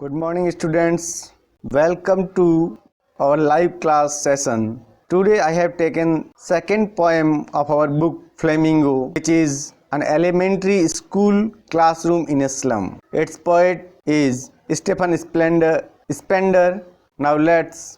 Good morning, students. Welcome to our live class session. Today I have taken second poem of our book Flamingo, which is an elementary school classroom in a slum. Its poet is Stephen Spender. Now let's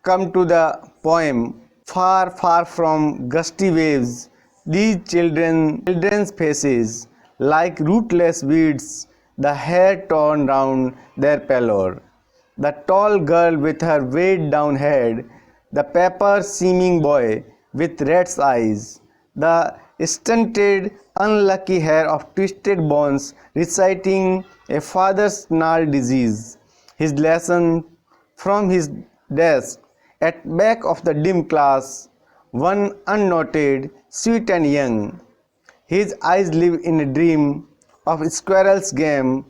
come to the poem. Far, far from gusty waves, these children's faces, like rootless weeds, the hair torn round their pallor. The tall girl with her weighed down head, the paper-seeming boy with red's eyes, the stunted, unlucky hair of twisted bones reciting a father's gnarled disease. His lesson from his desk at back of the dim class, one unnoted, sweet and young. His eyes live in a dream of squirrel's game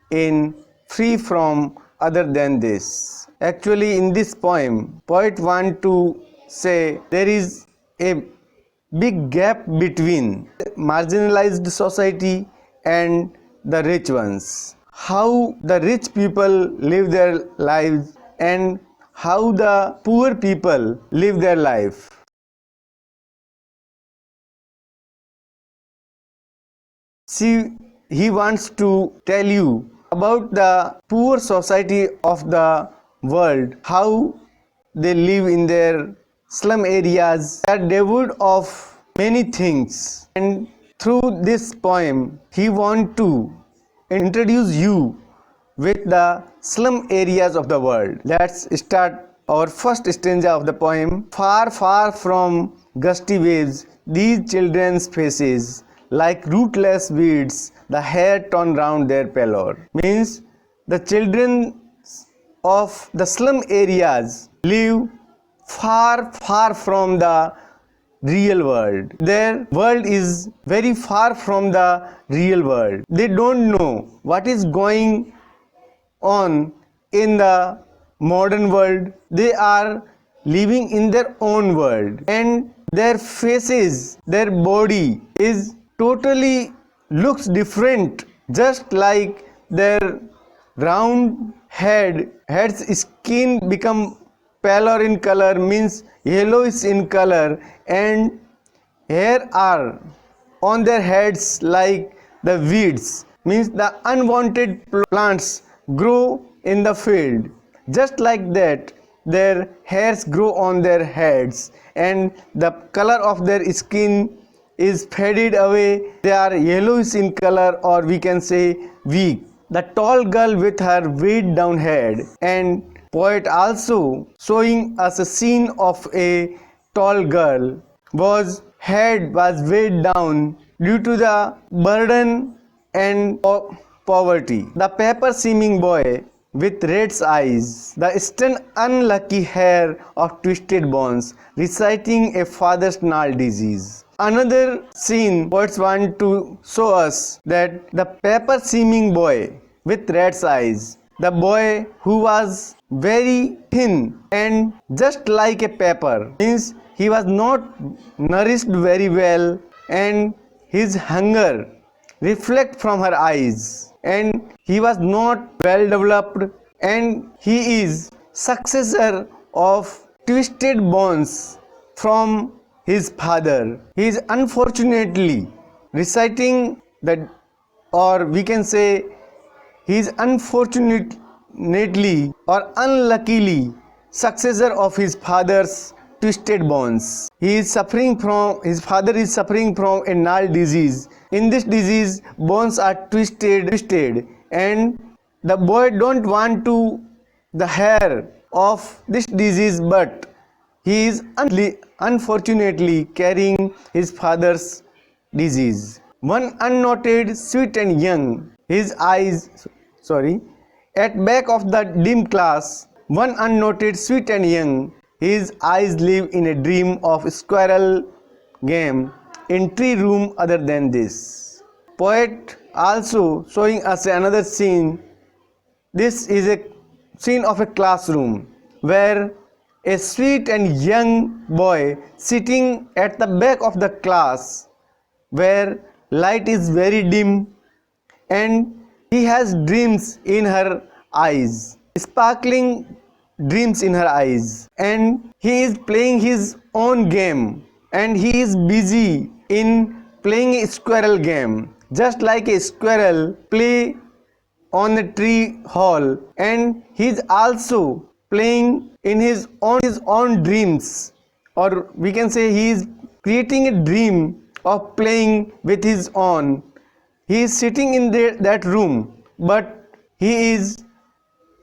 in free from other than this. Actually, in this poem, poet want to say there is a big gap between marginalized society and the rich ones. How the rich people live their lives and how the poor people live their life. See, he wants to tell you about the poor society of the world, how they live in their slum areas, they are devoid of many things. And through this poem, he wants to introduce you with the slum areas of the world. Let's start our first stanza of the poem. Far, far from gusty waves, these children's faces, like rootless weeds, the hair torn round their pallor. Means the children of the slum areas live far, far from the real world. Their world is very far from the real world. They don't know what is going on in the modern world. They are living in their own world, and their faces, their body is totally looks different, just like their round head's skin become pallor in color, means yellowish in color, and hair are on their heads like the weeds, means the unwanted plants grow in the field. Just like that, their hairs grow on their heads and the color of their skin is faded away. They are yellowish in color, or we can say weak. The tall girl with her weighed down head, and poet also showing us a scene of a tall girl whose head was weighed down due to the burden and poverty. The paper-seeming boy with red's eyes, the stern unlucky hair of twisted bones, reciting a father's gnarled disease. Another scene poets want to show us that the paper-seeming boy with red's eyes, the boy who was very thin and just like a paper, means he was not nourished very well, and his hunger reflect from her eyes, and he was not well developed, and he is successor of twisted bones from his father. He is unfortunately reciting that, or we can say he is unfortunately or unluckily successor of his father's twisted bones. His father is suffering from a gnarled disease. In this disease, bones are twisted, and the boy don't want to the hair of this disease, but he is unfortunately carrying his father's disease. One unnoted, sweet and young, at back of the dim class, one unnoted, sweet and young, his eyes live in a dream of squirrel game in tree room other than this. Poet also showing us another scene. This is a scene of a classroom where a sweet and young boy sitting at the back of the class where light is very dim, and he has dreams in her eyes, sparkling dreams in her eyes, and he is playing his own game, and he is busy in playing a squirrel game, just like a squirrel play on the tree hall, and he is also playing in his own dreams, or we can say he is creating a dream of playing with his own. He is sitting in that room, but he is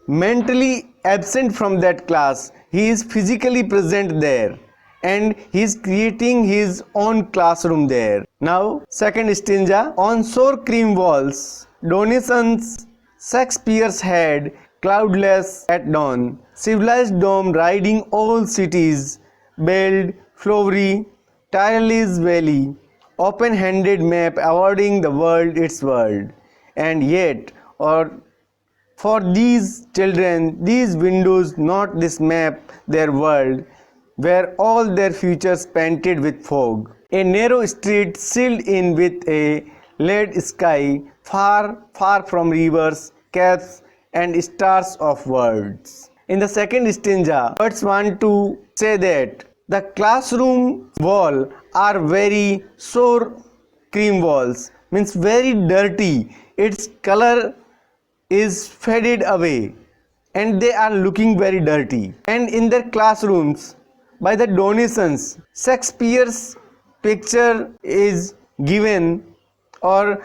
mentally absent from that class. He is physically present there, and he is creating his own classroom there. Now, second stanza. On sour cream walls, Donation's Shakespeare's head, cloudless at dawn, civilized dome riding all cities, build, flowery, tireless valley, open-handed map awarding the world its world. And yet, or for these children, these windows, not this map, their world, where all their futures painted with fog. A narrow street sealed in with a lead sky, far, far from rivers, caps, and stars of words. In the second stanza, poets want to say that the classroom wall are very sour cream walls, means very dirty. Its color is faded away, and they are looking very dirty. And in their classrooms, by the donations, Shakespeare's picture is given, or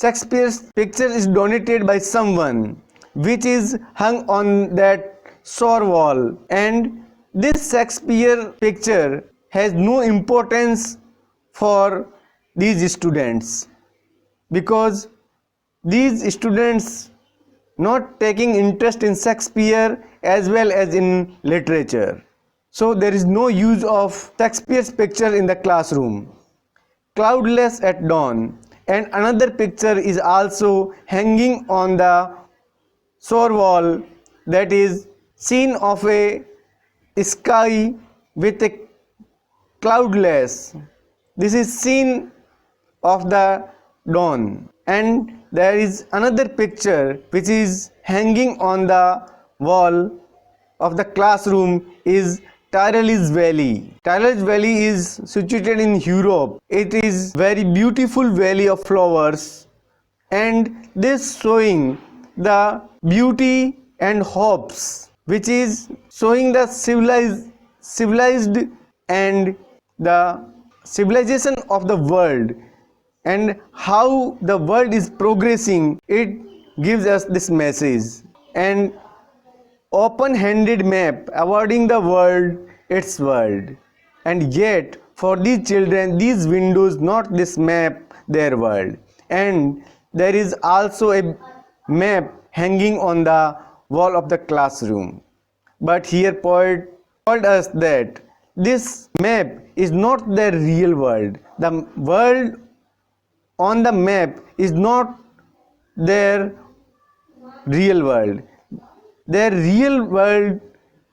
Shakespeare's picture is donated by someone, which is hung on that shore wall. And this Shakespeare picture has no importance for these students, because these students not taking interest in Shakespeare as well as in literature. So there is no use of Shakespeare's picture in the classroom. Cloudless at dawn, and another picture is also hanging on the shore wall, that is scene of a sky with a cloudless. This is scene of the dawn. And there is another picture which is hanging on the wall of the classroom is Tyrolese Valley. Tyrolese Valley is situated in Europe. It is very beautiful valley of flowers, and this showing the beauty and hopes, which is showing the civilized and the civilization of the world, and how the world is progressing. It gives us this message. And open-handed map awarding the world its world. And yet for these children, these windows, not this map, their world. And there is also a map hanging on the wall of the classroom. But here poet told us that this map is not their real world. The world on the map is not their real world. Their real world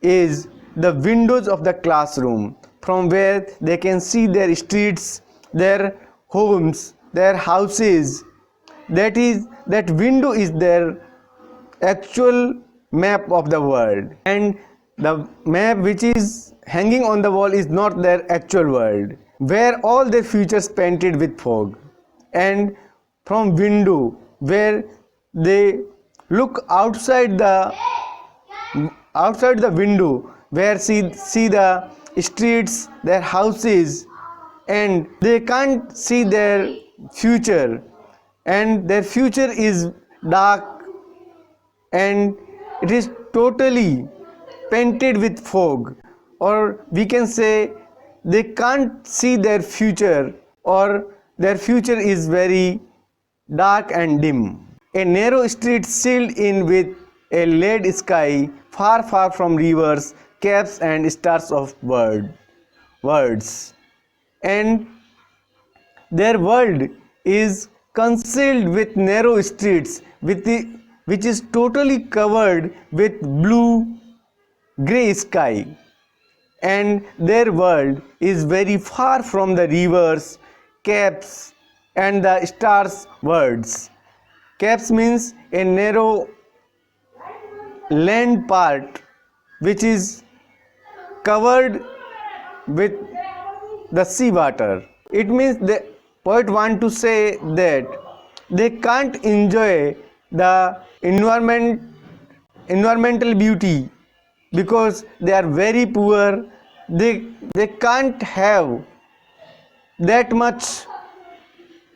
is the windows of the classroom, from where they can see their streets, their homes, their houses. That window is their actual map of the world, and the map which is hanging on the wall is not their actual world, where all their futures painted with fog. And from window, where they look outside the window, where see the streets, their houses, and they can't see their future, and their future is dark, and it is totally painted with fog, or we can say they can't see their future, or their future is very dark and dim. A narrow street sealed in with a lead sky, far, far from rivers, caps, and stars of words. And their world is concealed with narrow streets, which is totally covered with blue grey sky. And their world is very far from the rivers, caps, and the stars' words. Caps means a narrow land part which is covered with the sea water. It means the poet want to say that they can't enjoy the environmental beauty because they are very poor. They can't have that much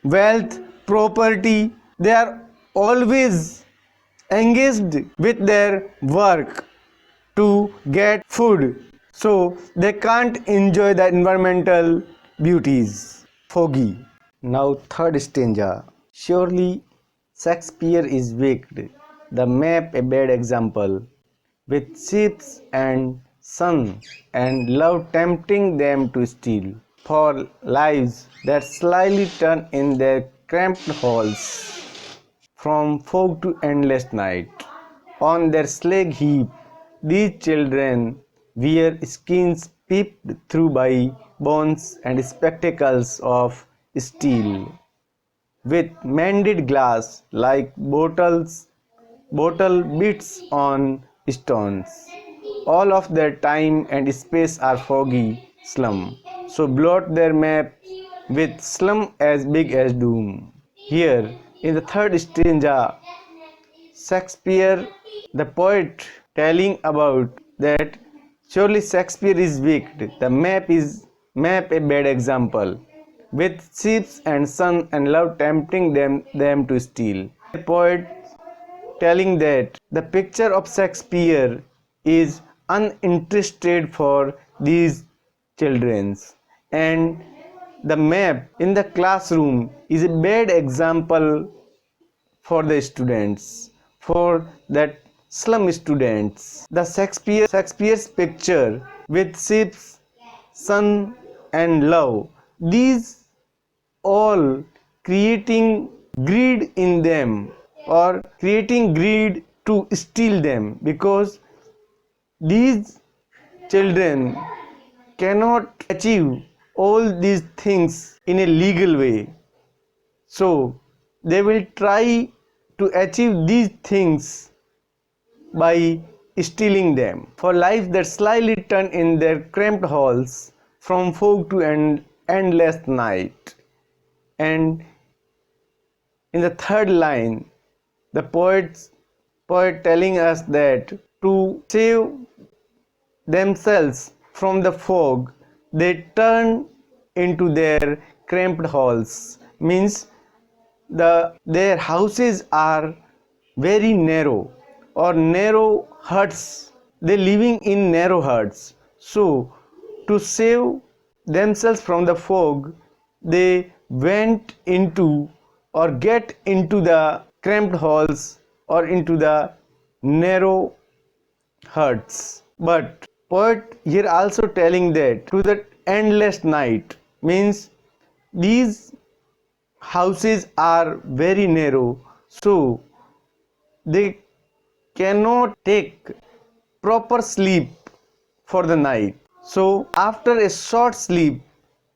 wealth, property. They are always engaged with their work to get food, so they can't enjoy the environmental beauties. Foggy. Now, third stanza. Surely Shakespeare is wicked, the map a bad example, with ships and sun and love tempting them to steal, for lives that slyly turn in their cramped halls, from fog to endless night. On their slag heap, these children wear skins peeped through by bones and spectacles of steel, with mended glass like bottle bits on stones. All of their time and space are foggy slum, so blot their map with slum as big as doom. Here, in the third stanza, Shakespeare, the poet, telling about that surely Shakespeare is wicked. The map a bad example, with ships and sun and love tempting them to steal. The poet telling that the picture of Shakespeare is uninterested for these childrens, and the map in the classroom is a bad example for the students, for that slum students. The Shakespeare's picture with ships, sun and love, these all creating greed in them, or creating greed to steal them, because these children cannot achieve all these things in a legal way, so they will try to achieve these things by stealing them, for lives that slyly turn in their cramped halls, from fog to endless night. And in the third line, the poet telling us that to save themselves from the fog, they turn into their cramped halls, means their houses are very narrow, or narrow huts. They living in narrow huts, so to save themselves from the fog, they went into or get into the cramped halls or into the narrow huts. But poet here also telling that to the endless night, means these houses are very narrow, so they cannot take proper sleep for the night. So after a short sleep,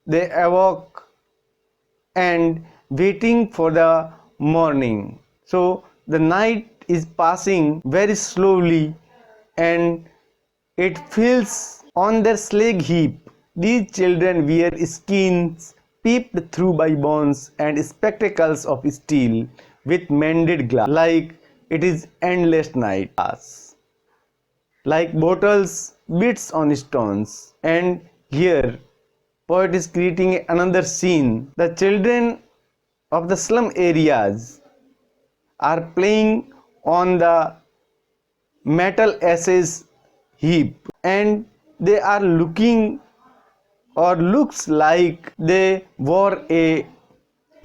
they awoke and waiting for the morning. So the night is passing very slowly, and it feels on their slag heap. These children wear skins peeped through by bones and spectacles of steel, with mended glass, like it is endless night, like bottles bits on stones. And here poet is creating another scene. The children of the slum areas are playing on the metal ashes heap, and they are looking, or looks like they wore a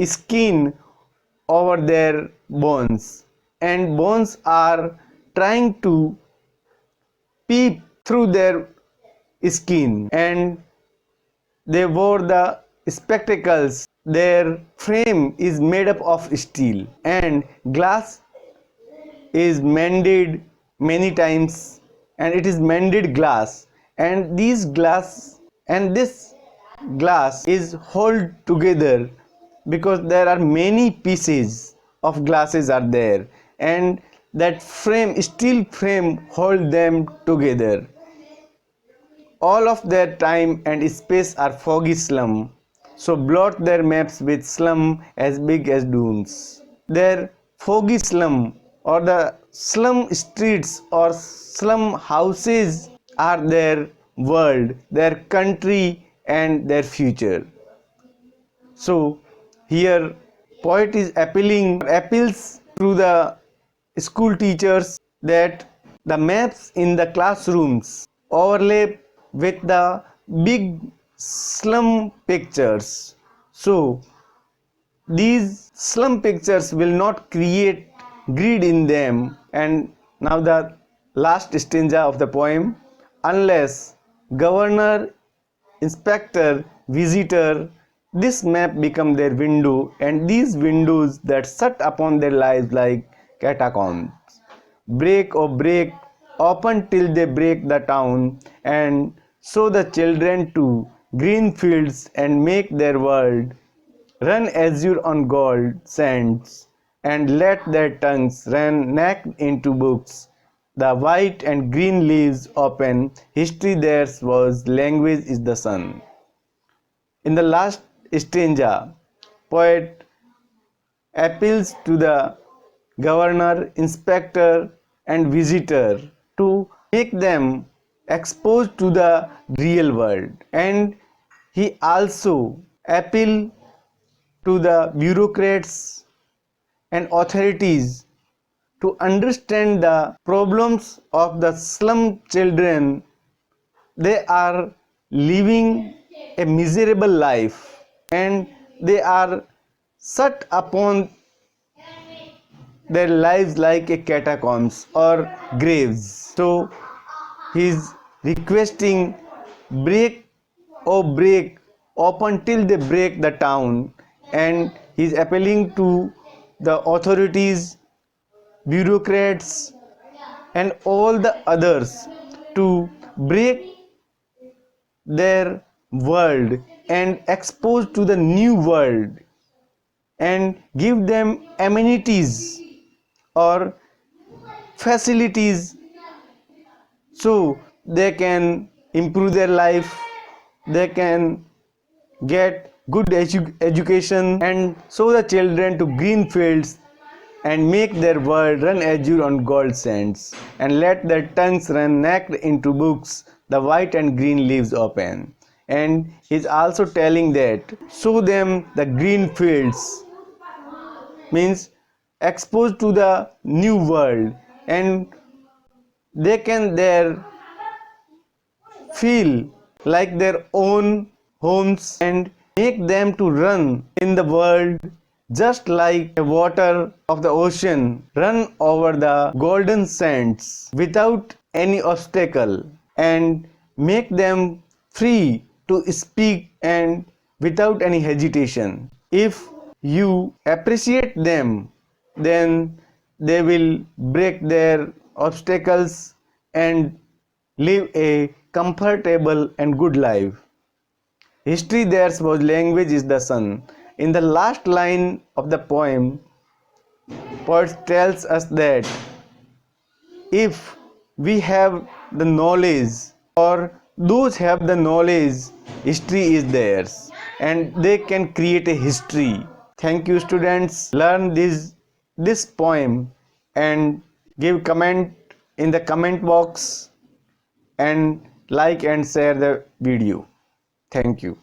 skin over their bones, and bones are trying to peep through their skin, and they wore the spectacles. Their frame is made up of steel, and glass is mended many times, and it is mended glass, and this glass is held together because there are many pieces of glasses are there, and that steel frame hold them together. All of their time and space are foggy slum, so blot their maps with slum as big as dunes. Their foggy slum or the slum streets or slum houses are their world, their country and their future. So here poet is appeals to the school teachers that the maps in the classrooms overlap with the big slum pictures. So these slum pictures will not create greed in them. And now the last stanza of the poem: unless governor, inspector, visitor, this map become their window, and these windows that shut upon their lives like catacombs. Break, oh break, open till they break the town, and show the children to green fields and make their world run azure on gold sands, and let their tongues run naked into books. The white and green leaves open, history theirs was, language is the sun. In the last stanza, poet appeals to the governor, inspector, and visitor to make them exposed to the real world, and he also appeals to the bureaucrats and authorities to understand the problems of the slum children. They are living a miserable life and they are shut upon their lives like a catacombs or graves. So he is requesting, break, oh break, open till they break the town, and he is appealing to the authorities, bureaucrats, and all the others to break their world and expose to the new world and give them amenities or facilities so they can improve their life, they can get good education, and show the children to green fields and make their world run azure on gold sands, and let their tongues run naked into books, the white and green leaves open. And he is also telling that show them the green fields, means exposed to the new world, and they can there feel like their own homes and make them to run in the world just like the water of the ocean run over the golden sands without any obstacle, and make them free to speak and without any hesitation. If you appreciate them, then they will break their obstacles and live a comfortable and good life. History theirs was, language is the sun. In the last line of the poem, poet tells us that if we have the knowledge or those have the knowledge, history is theirs and they can create a history. Thank you students. Learn this poem and give comment in the comment box and like and share the video. Thank you.